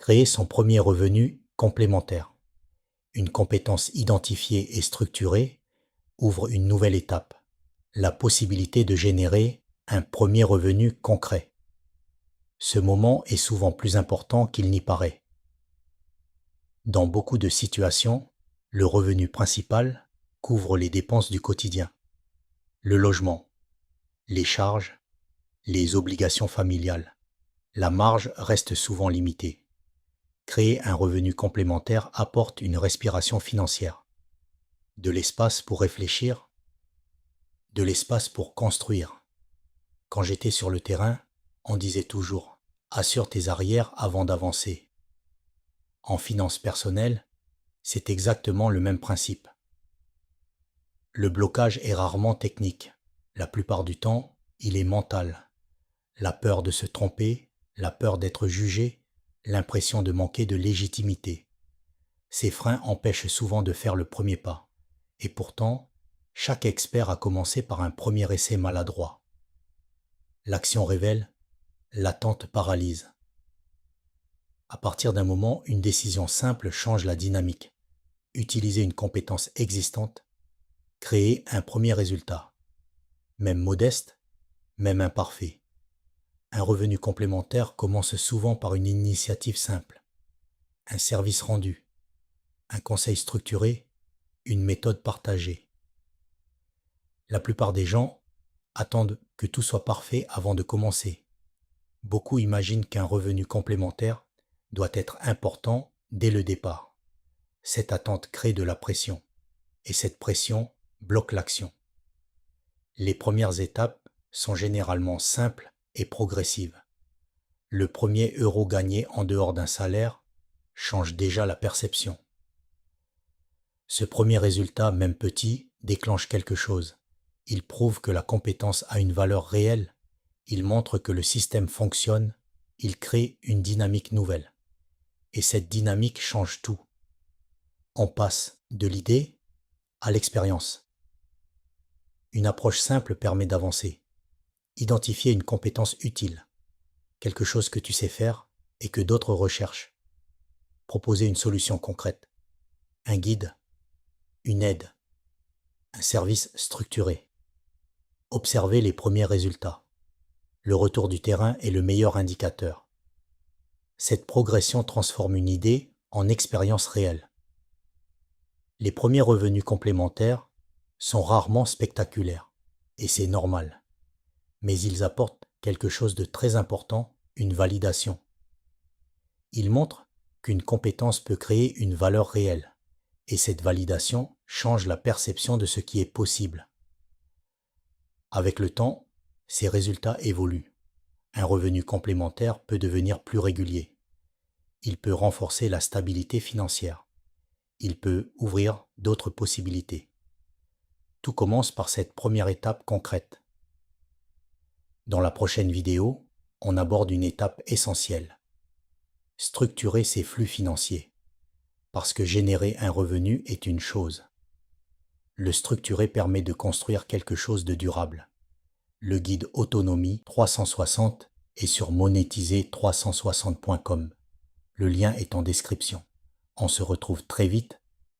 Créer son premier revenu complémentaire. Une compétence identifiée et structurée ouvre une nouvelle étape, la possibilité de générer un premier revenu concret. Ce moment est souvent plus important qu'il n'y paraît. Dans beaucoup de situations, le revenu principal couvre les dépenses du quotidien, le logement, les charges, les obligations familiales. La marge reste souvent limitée. Créer un revenu complémentaire apporte une respiration financière, de l'espace pour réfléchir, de l'espace pour construire. Quand j'étais sur le terrain, on disait toujours « assure tes arrières avant d'avancer ». En finance personnelle, c'est exactement le même principe. Le blocage est rarement technique. La plupart du temps, il est mental. La peur de se tromper, la peur d'être jugé, l'impression de manquer de légitimité. Ces freins empêchent souvent de faire le premier pas. Et pourtant, chaque expert a commencé par un premier essai maladroit. L'action révèle, l'attente paralyse. À partir d'un moment, une décision simple change la dynamique. Utiliser une compétence existante, créer un premier résultat, même modeste, même imparfait. Un revenu complémentaire commence souvent par une initiative simple, un service rendu, un conseil structuré, une méthode partagée. La plupart des gens attendent que tout soit parfait avant de commencer. Beaucoup imaginent qu'un revenu complémentaire doit être important dès le départ. Cette attente crée de la pression, et cette pression bloque l'action. Les premières étapes sont généralement simples et progressives. Le premier euro gagné en dehors d'un salaire change déjà la perception. Ce premier résultat, même petit, déclenche quelque chose. Il prouve que la compétence a une valeur réelle, il montre que le système fonctionne, il crée une dynamique nouvelle. Et cette dynamique change tout. On passe de l'idée à l'expérience. Une approche simple permet d'avancer. Identifier une compétence utile, quelque chose que tu sais faire et que d'autres recherchent. Proposer une solution concrète, un guide, une aide, un service structuré. Observer les premiers résultats. Le retour du terrain est le meilleur indicateur. Cette progression transforme une idée en expérience réelle. Les premiers revenus complémentaires sont rarement spectaculaires, et c'est normal. Mais ils apportent quelque chose de très important, une validation. Ils montrent qu'une compétence peut créer une valeur réelle, et cette validation change la perception de ce qui est possible. Avec le temps, ces résultats évoluent. Un revenu complémentaire peut devenir plus régulier. Il peut renforcer la stabilité financière. Il peut ouvrir d'autres possibilités. Tout commence par cette première étape concrète. Dans la prochaine vidéo, on aborde une étape essentielle. Structurer ses flux financiers. Parce que générer un revenu est une chose. Le structurer permet de construire quelque chose de durable. Le guide Autonomie 360 est sur monétiser360.com. Le lien est en description. On se retrouve très vite